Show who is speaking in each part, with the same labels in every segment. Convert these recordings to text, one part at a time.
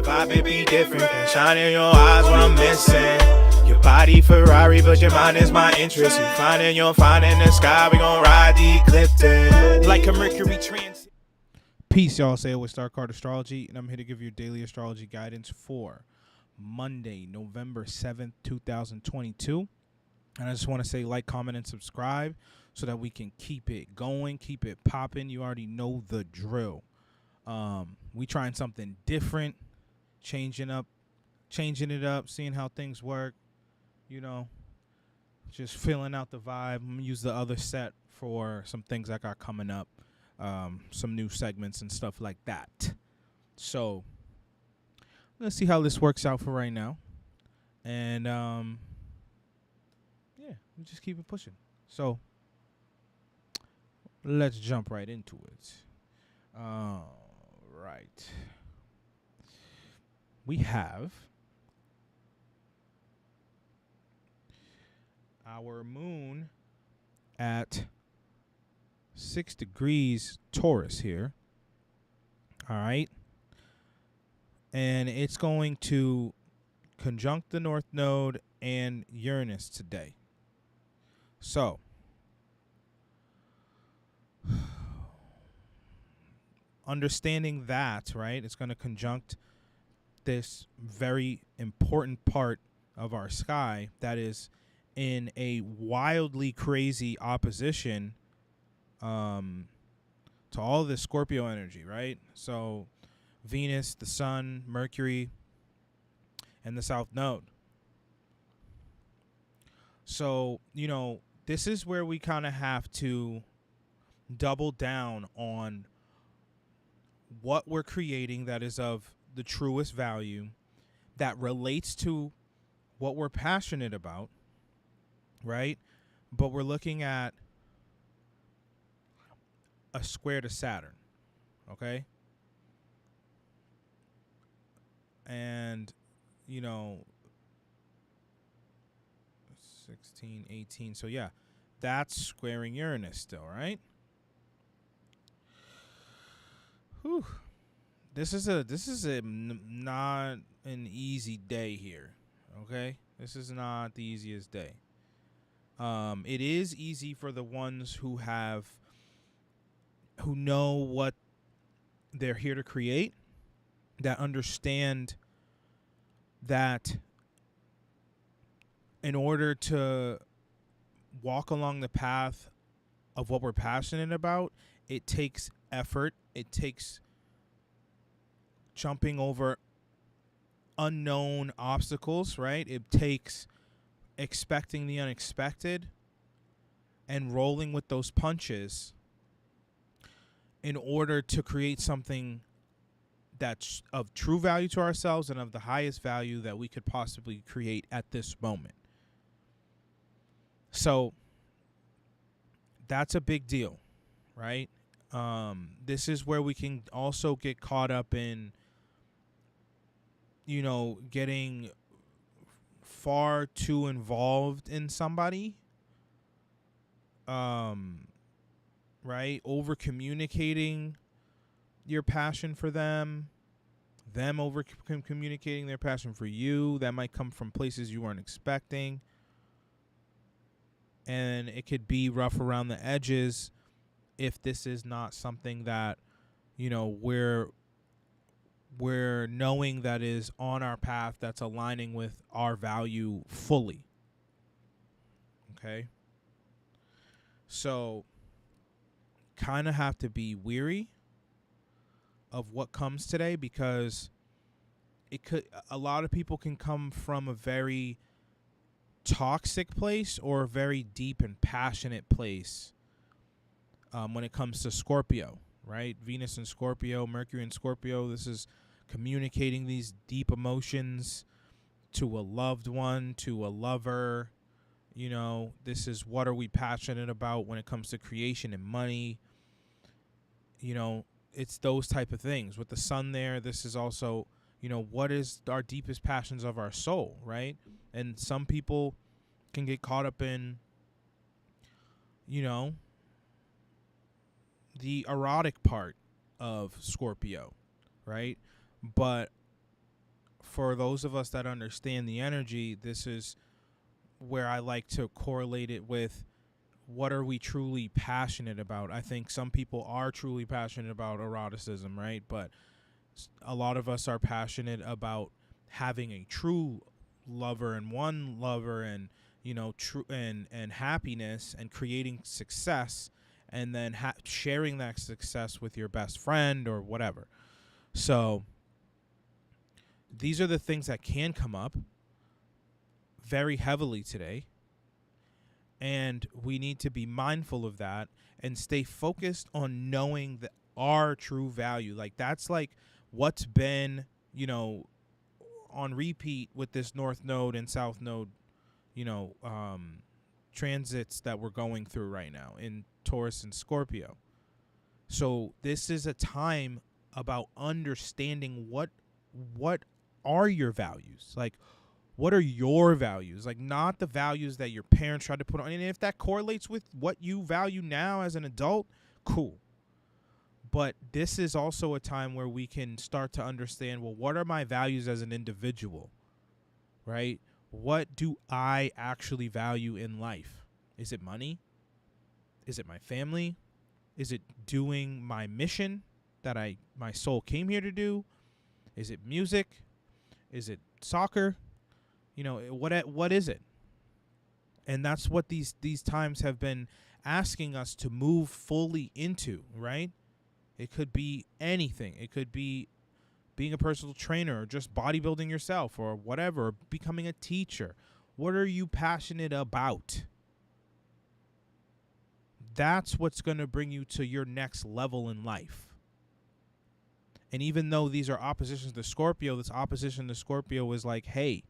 Speaker 1: your vibe, it be different. And shine in your eyes what I'm missing. Your body Ferrari, but your mind is my interest. You find it, you'll find in the sky. We gon' ride the ecliptic like a Mercury transit.
Speaker 2: Peace, y'all. Say it with Star Card Astrology, and I'm here to give you daily astrology guidance for Monday, November 7th, 2022. And I just want to say like, comment, and subscribe so that we can keep it going, keep it popping. You already know the drill. We trying something different, changing it up, seeing how things work, just filling out the vibe. I'm gonna use the other set for some things I got coming up, some new segments and stuff like that. So let's see how this works out for right now. And we just keep it pushing. So let's jump right into it. Right. We have our moon at 6 degrees Taurus here. All right. And it's going to conjunct the North Node and Uranus today. So, understanding that, right, it's going to conjunct this very important part of our sky that is in a wildly crazy opposition to all this Scorpio energy, right? So, Venus, the Sun, Mercury, and the South Node. So, this is where we kind of have to double down on what we're creating that is of the truest value, that relates to what we're passionate about, right? But we're looking at a square to Saturn, okay? And, 16, 18. So, yeah, that's squaring Uranus still, right? Whew. This is not an easy day here, okay? This is not the easiest day. It is easy for the ones who know what they're here to create, that understand that in order to walk along the path of what we're passionate about, it takes effort. It takes jumping over unknown obstacles, right? It takes expecting the unexpected and rolling with those punches in order to create something that's of true value to ourselves and of the highest value that we could possibly create at this moment. So that's a big deal, right? This is where we can also get caught up in, getting far too involved in somebody, right? Over communicating your passion for them over communicating their passion for you. That might come from places you weren't expecting. And it could be rough around the edges if this is not something that, we're knowing that is on our path, that's aligning with our value fully. Okay? So, kind of have to be weary of what comes today, because a lot of people can come from a very toxic place or a very deep and passionate place when it comes to Scorpio, right? Venus and Scorpio, Mercury and Scorpio. This is communicating these deep emotions to a loved one, to a lover. This is what are we passionate about when it comes to creation and money. It's those type of things. With the sun there, this is also, what is our deepest passions of our soul, right? And some people can get caught up in, the erotic part of Scorpio, right? But for those of us that understand the energy, this is where I like to correlate it with what are we truly passionate about. I think some people are truly passionate about eroticism, right? But a lot of us are passionate about having a true lover and one lover, and true and happiness, and creating success, and then sharing that success with your best friend or whatever. So these are the things that can come up very heavily today, and we need to be mindful of that and stay focused on knowing our true value. Like, that's like what's been, on repeat with this North Node and South Node, transits that we're going through right now in Taurus and Scorpio. So this is a time about understanding what are your values. Like, what are your values? Like, not the values that your parents tried to put on. And if that correlates with what you value now as an adult, cool. But this is also a time where we can start to understand, well, what are my values as an individual, right? What do I actually value in life? Is it money? Is it my family? Is it doing my mission that my soul came here to do? Is it music? Is it soccer? What is it? And that's what these times have been asking us to move fully into, right? It could be anything. It could be being a personal trainer, or just bodybuilding yourself, or whatever, or becoming a teacher. What are you passionate about? That's what's going to bring you to your next level in life. And even though these are oppositions to Scorpio, this opposition to Scorpio is like, hey,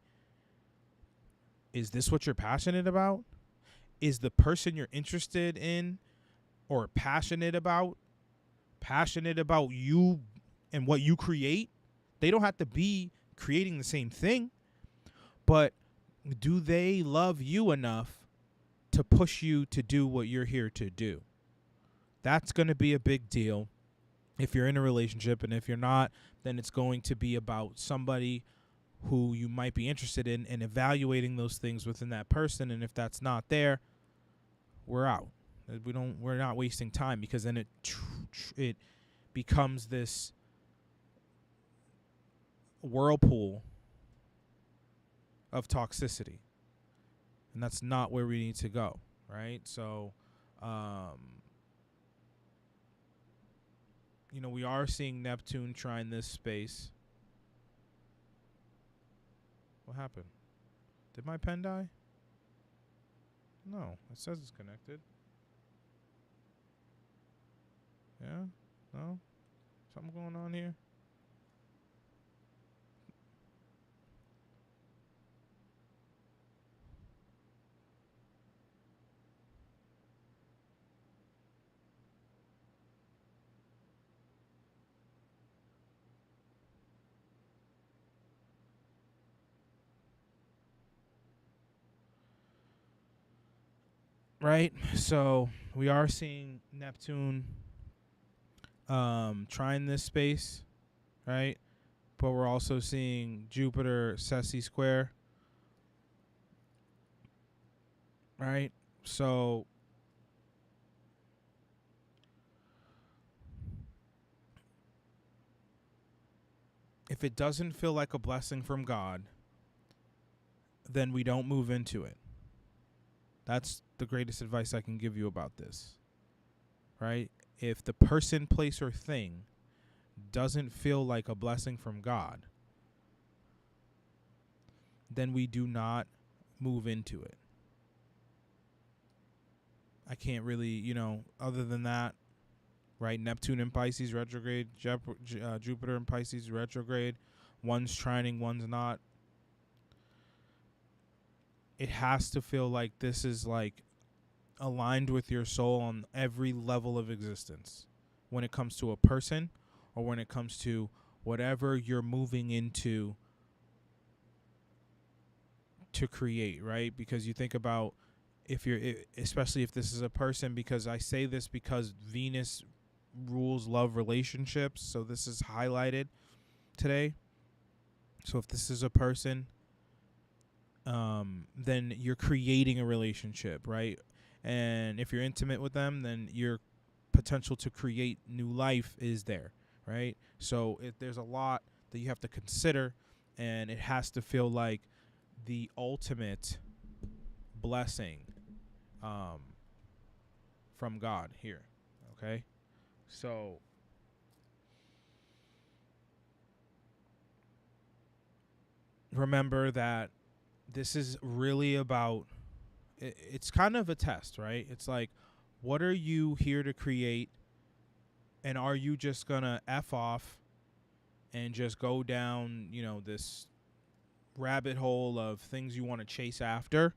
Speaker 2: is this what you're passionate about? Is the person you're interested in or passionate about you and what you create? They don't have to be creating the same thing, but do they love you enough to push you to do what you're here to do? That's going to be a big deal if you're in a relationship. And if you're not, then it's going to be about somebody who you might be interested in, and evaluating those things within that person. And if that's not there, we're out. We're not wasting time, because then it becomes this whirlpool of toxicity, and that's not where we need to go, right? So, we are seeing Neptune trine this space. What happened? Did my pen die? No, it says it's connected. Yeah? No? Something going on here? Right? So we are seeing Neptune trine this space, right? But we're also seeing Jupiter Ceci square, right? So if it doesn't feel like a blessing from God, then we don't move into it. That's the greatest advice I can give you about this, right? If the person, place, or thing doesn't feel like a blessing from God, then we do not move into it. I can't really, other than that, right? Neptune in Pisces retrograde, Jupiter in Pisces retrograde, one's trining, one's not. It has to feel like this is like aligned with your soul on every level of existence, when it comes to a person or when it comes to whatever you're moving into to create, right? Because you think about, especially if this is a person, because I say this because Venus rules love relationships, so this is highlighted today. So if this is a person, then you're creating a relationship, right? And if you're intimate with them, then your potential to create new life is there, right? So there's a lot that you have to consider, and it has to feel like the ultimate blessing from God here, okay? So remember that this is really about, it's kind of a test, right? It's like, what are you here to create, and are you just gonna F off and just go down, this rabbit hole of things you want to chase after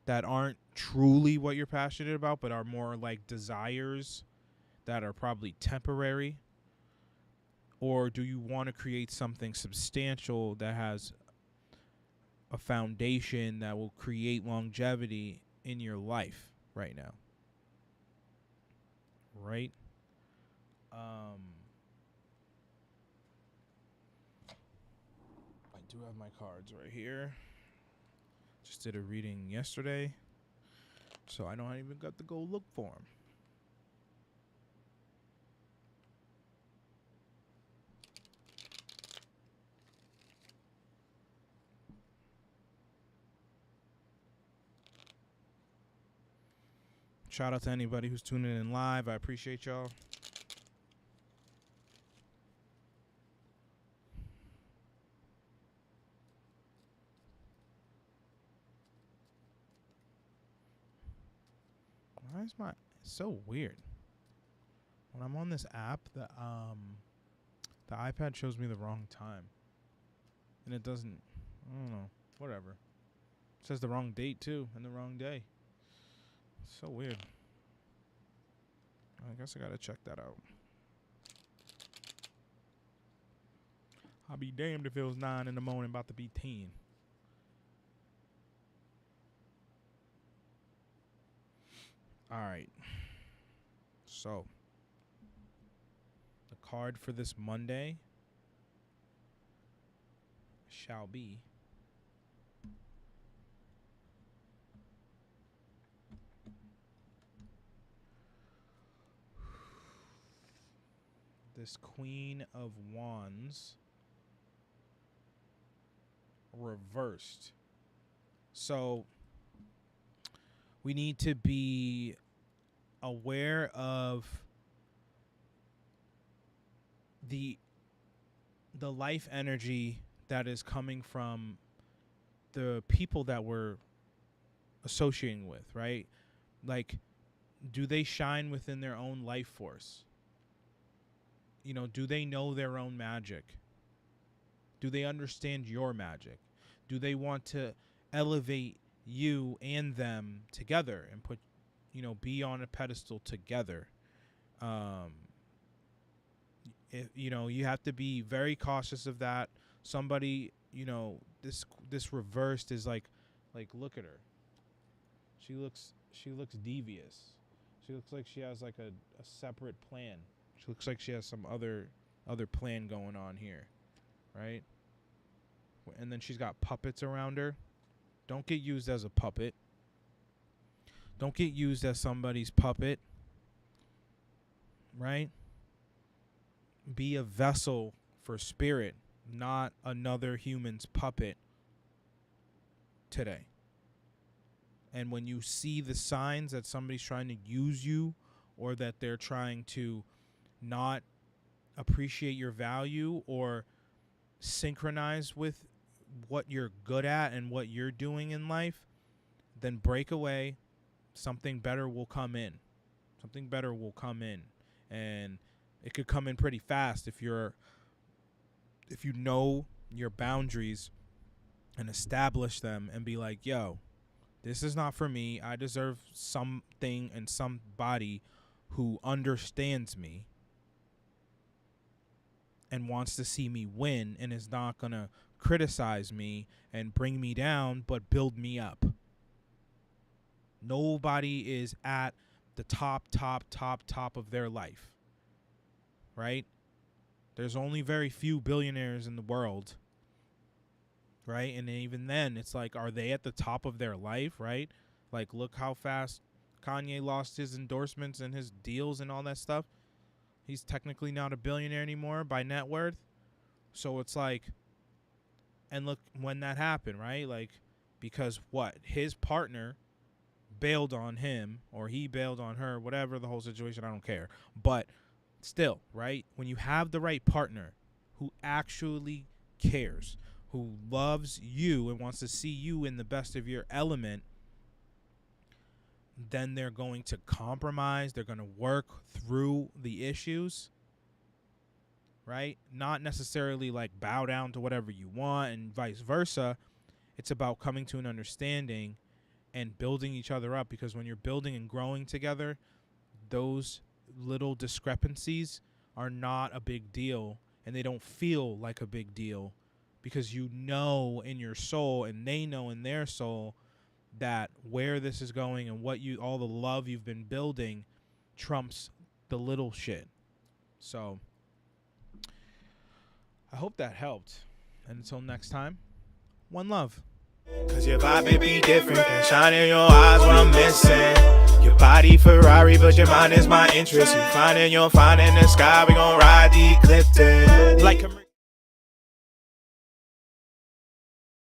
Speaker 2: that aren't truly what you're passionate about, but are more like desires that are probably temporary? Or do you want to create something substantial that has a foundation that will create longevity in your life right now? Right? I do have my cards right here. Just did a reading yesterday, so I don't even got to go look for them. Shout out to anybody who's tuning in live. I appreciate y'all. Why is it's so weird? When I'm on this app, the iPad shows me the wrong time. And it doesn't, I don't know, whatever. It says the wrong date too, and the wrong day. It's so weird. I guess I gotta check that out. I'll be damned if it was 9 in the morning, about to be 10. All right. So, the card for this Monday shall be this Queen of Wands reversed. So we need to be aware of the life energy that is coming from the people that we're associating with, right? Like, do they shine within their own life force? Do they know their own magic? Do they understand your magic? Do they want to elevate you and them together and put, be on a pedestal together? You have to be very cautious of that. Somebody, this reversed is like look at her. She looks devious. She looks like she has like a separate plan. She looks like she has some other plan going on here, right? And then she's got puppets around her. Don't get used as a puppet. Don't get used as somebody's puppet, right? Be a vessel for spirit, not another human's puppet today. And when you see the signs that somebody's trying to use you, or that they're trying to not appreciate your value or synchronize with what you're good at and what you're doing in life, then break away. Something better will come in. Something better will come in. And it could come in pretty fast if you know your boundaries and establish them and be like, yo, this is not for me. I deserve something and somebody who understands me and wants to see me win and is not going to criticize me and bring me down, but build me up. Nobody is at the top of their life, right? There's only very few billionaires in the world, right? And even then, it's like, are they at the top of their life, right? Like, look how fast Kanye lost his endorsements and his deals and all that stuff. He's technically not a billionaire anymore by net worth. So it's like, and look when that happened, right? Like, because what? His partner bailed on him, or he bailed on her, whatever the whole situation, I don't care. But still, right? When you have the right partner who actually cares, who loves you and wants to see you in the best of your element, then they're going to compromise. They're going to work through the issues, right? Not necessarily like bow down to whatever you want and vice versa. It's about coming to an understanding and building each other up, because when you're building and growing together, those little discrepancies are not a big deal, and they don't feel like a big deal, because you know in your soul and they know in their soul that where this is going and all the love you've been building trumps the little shit. So I hope that helped. And until next time, one love.
Speaker 1: Cause your vibe may be different and shine in your eyes what I'm missing. Your body Ferrari, but your mind is my interest. You finding the sky, we gon' ride the eclipse like a